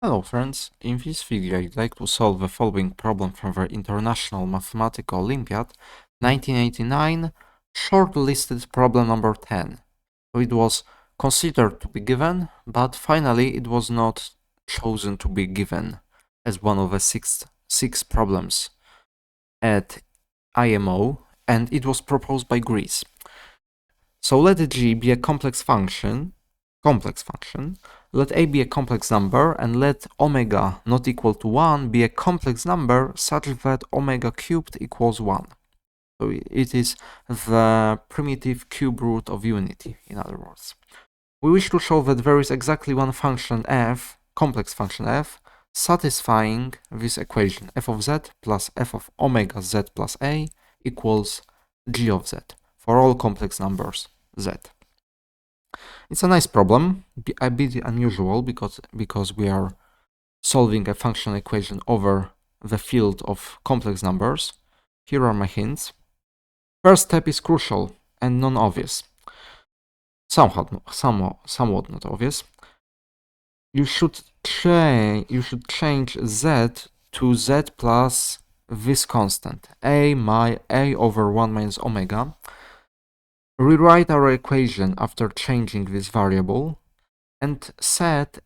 Hello friends, in this video I'd like to solve the following problem from the International Mathematical Olympiad 1989, shortlisted problem number 10. So it was considered to be given, but finally it was not chosen to be given as one of the six problems at IMO, and it was proposed by Greece. So let G be a complex function, let a be a complex number, and let omega not equal to 1 be a complex number such that omega cubed equals 1. So it is the primitive cube root of unity, in other words. We wish to show that there is exactly one function f, complex function f, satisfying this equation f of z plus f of omega z plus a equals g of z for all complex numbers z. It's a nice problem, a bit unusual because we are solving a functional equation over the field of complex numbers. Here are my hints. First step is crucial and non-obvious. Somewhat not obvious. You should change z to z plus this constant, a over 1 minus omega. Rewrite our equation after changing this variable and set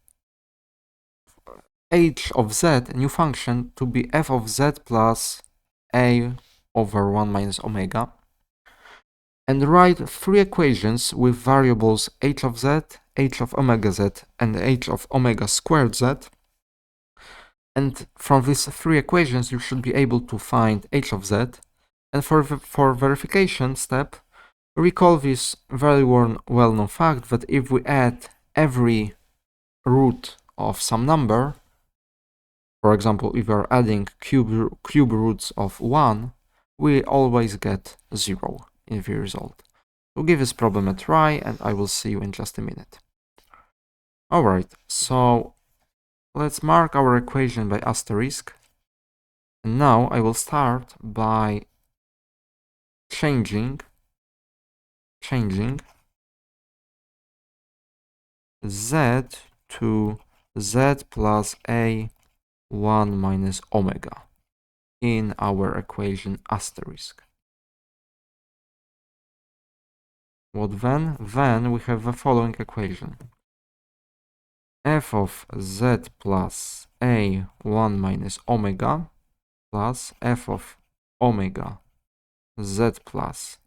h of z, a new function, to be f of z plus a over 1 minus omega. And write three equations with variables h of z, h of omega z, and h of omega squared z. And from these three equations, you should be able to find h of z. And for verification step, recall this very well-known fact that if we add every root of some number, for example, if we are adding cube roots of 1, we always get 0 in the result. We'll give this problem a try, and I will see you in just a minute. Alright, so let's mark our equation by asterisk. And now I will start by changing z to z plus a 1 minus omega in our equation asterisk. What then? Then we have the following equation. F of z plus a 1 minus omega plus f of omega z plus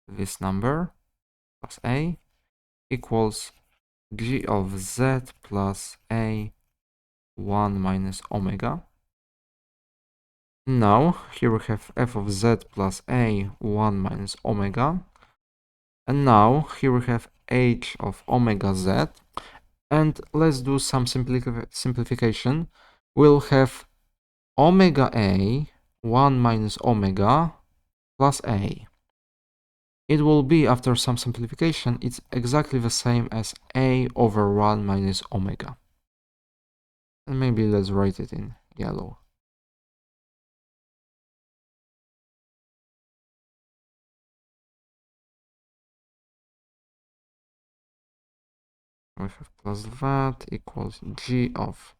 this number plus a equals g of z plus a 1 minus omega. Now here we have f of z plus a 1 minus omega. And now here we have h of omega z. And let's do some simplification. We'll have omega a 1 minus omega plus a. It will be, after some simplification, it's exactly the same as a over 1 minus omega. And maybe let's write it in yellow. We have plus that equals g of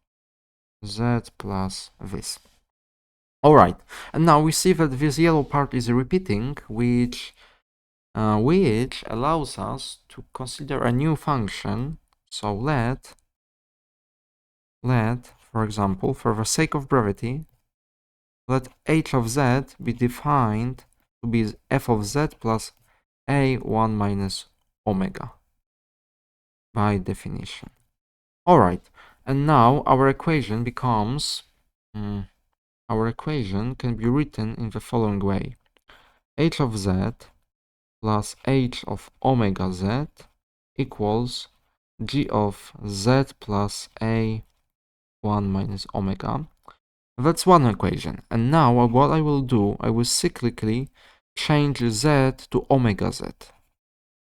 z plus this. Alright, and now we see that this yellow part is repeating, which allows us to consider a new function. So let, for example, for the sake of brevity, let h of z be defined to be f of z plus a 1 minus omega by definition. Alright, and now our equation becomes, our equation can be written in the following way. H of z plus h of omega z equals g of z plus a 1 minus omega. That's one equation. And now what I will do, I will cyclically change z to omega z.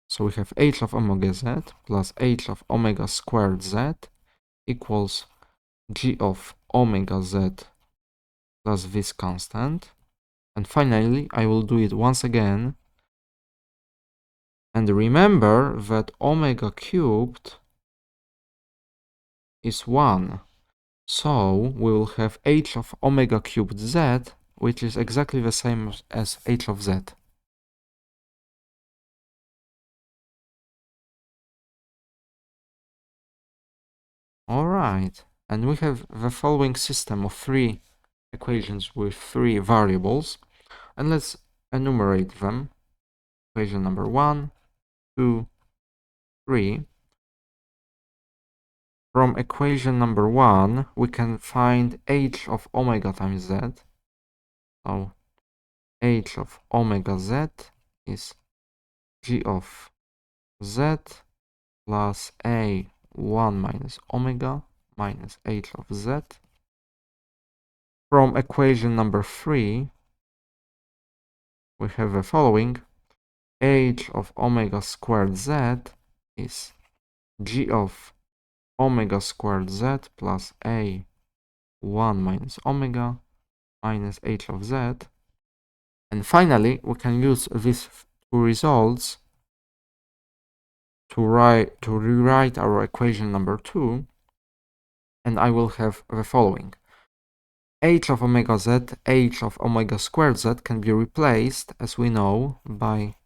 So we have h of omega z plus h of omega squared z equals g of omega z plus this constant. And finally, I will do it once again. And remember that omega cubed is 1. So we will have h of omega cubed z, which is exactly the same as h of z. Alright, and we have the following system of 3 equations with 3 variables, and let's enumerate them. Equation number 1, 2, 3. From equation number 1, we can find h of omega times z. So h of omega z is g of z plus a 1 minus omega minus h of z. From equation number 3, we have the following. H of omega squared z is g of omega squared z plus a 1 minus omega minus h of z. And finally, we can use these two results to rewrite our equation number 2, and I will have the following. H of omega z, h of omega squared z can be replaced, as we know, by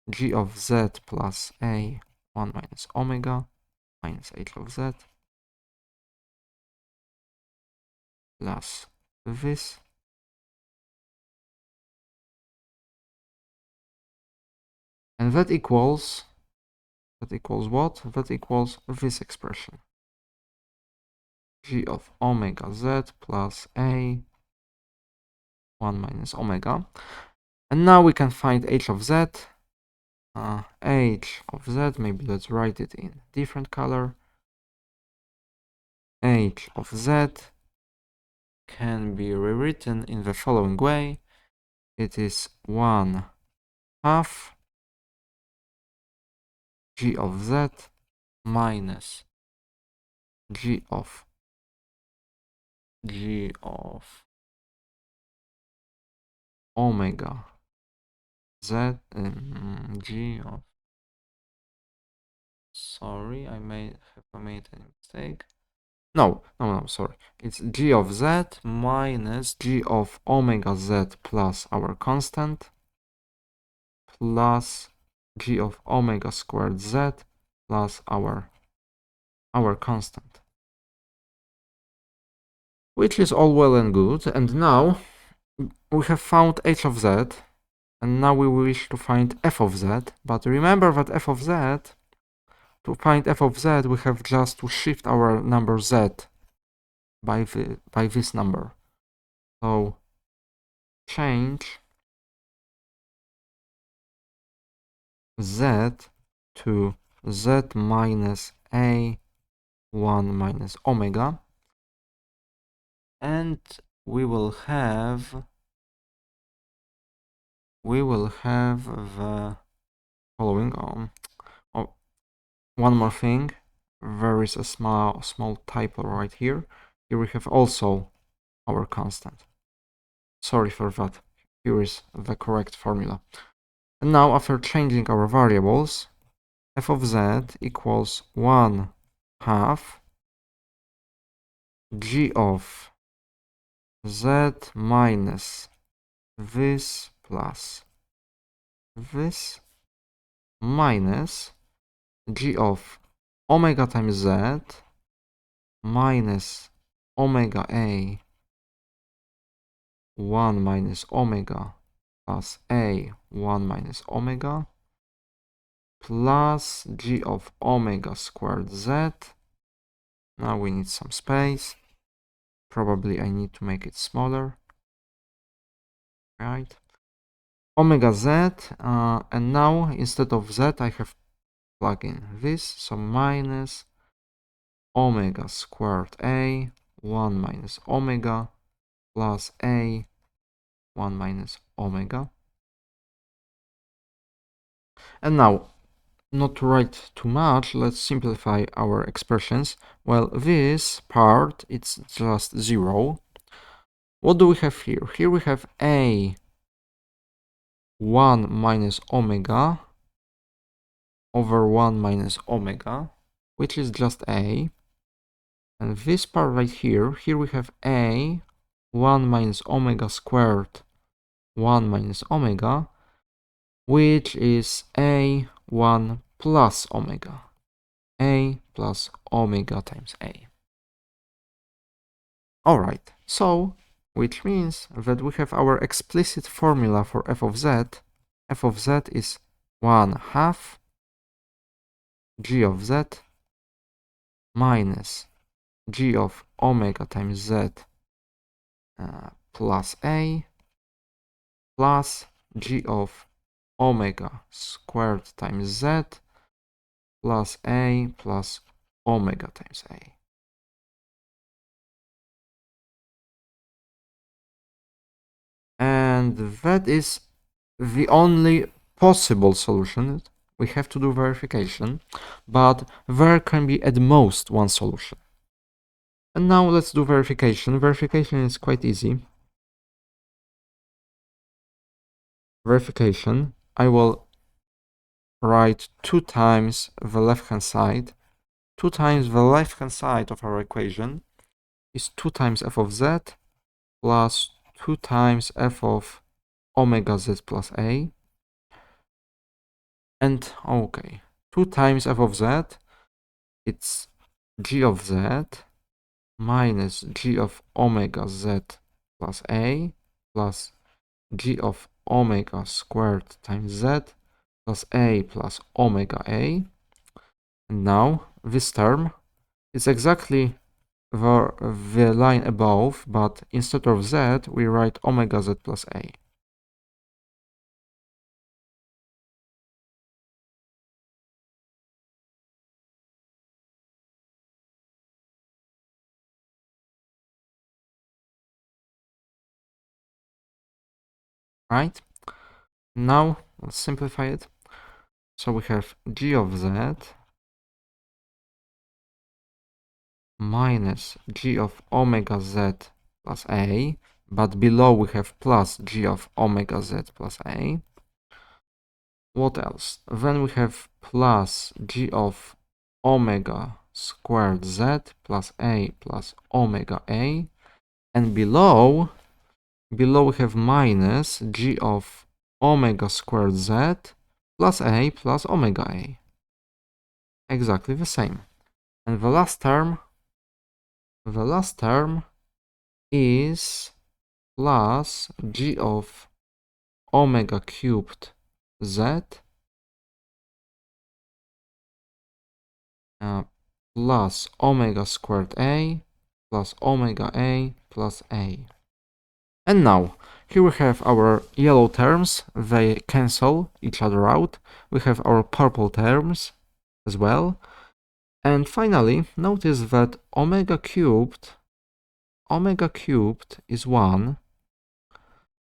g of z plus a 1 minus omega minus h of z plus this. And that equals what? That equals this expression. G of omega z plus a 1 minus omega. And now we can find h of z. H of z, maybe let's write it in different color. H of z can be rewritten in the following way. It is 1/2 g of z minus g of omega z, g of, sorry, I may have made a mistake. No, sorry. It's g of z minus g of omega z plus our constant plus g of omega squared z plus our constant. Which is all well and good. And now we have found h of z, and now we wish to find f of z. But remember that f of z, to find f of z, we have just to shift our number z by this number. So change z to z minus a 1 minus omega, and we will have the following. One more thing, there is a small typo right here. Here we have also our constant. Sorry for that. Here is the correct formula. And now, after changing our variables, f of z equals 1/2 g of z minus this plus this minus g of omega times z minus omega a 1 minus omega plus a 1 minus omega plus g of omega squared z. Now we need some space. Probably I need to make it smaller. Right. Omega z, and now instead of z I have plug in this, so minus omega squared a 1 minus omega plus a 1 minus omega. And now, not to write too much, let's simplify our expressions. Well, this part, it's just 0. What do we have here? Here we have a 1 minus omega over 1 minus omega, which is just a. And this part right here we have a 1 minus omega squared 1 minus omega, which is a1 plus omega. A plus omega times a. Alright, so, which means that we have our explicit formula for f of z. F of z is 1/2 g of z minus g of omega times z plus a plus g of omega squared times z plus a plus omega times a. And that is the only possible solution. We have to do verification, but there can be at most one solution. And now let's do verification. Verification is quite easy. Verification, I will write 2 times the left-hand side. 2 times the left-hand side of our equation is 2 times f of z plus 2 times f of omega z plus a. And okay, 2 times f of z, it's g of z minus g of omega z plus a plus g of omega squared times z plus a plus omega a. And now this term is exactly the line above, but instead of z, we write omega z plus a. Right? Now let's simplify it. So we have g of z minus g of omega z plus a, but below we have plus g of omega z plus a. What else? Then we have plus g of omega squared z plus a plus omega a, and below we have minus g of omega squared z plus a plus omega a. Exactly the same. And the last term is plus g of omega cubed z plus omega squared a plus omega a plus a. And now, here we have our yellow terms, they cancel each other out. We have our purple terms as well. And finally, notice that omega cubed is 1,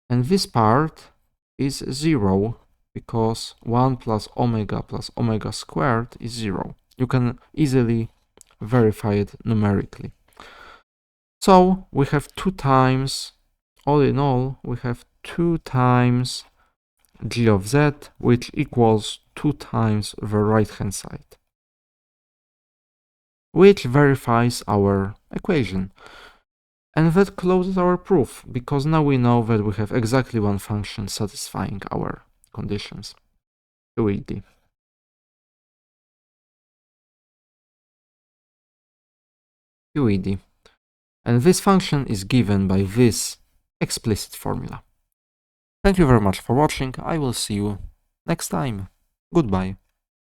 and this part is 0, because 1 plus omega squared is 0. You can easily verify it numerically. So we have 2 times, all in all, we have 2 times g of z, which equals 2 times the right-hand side, which verifies our equation. And that closes our proof, because now we know that we have exactly one function satisfying our conditions. Too easy. Too easy. And this function is given by this explicit formula. Thank you very much for watching. I will see you next time. Goodbye.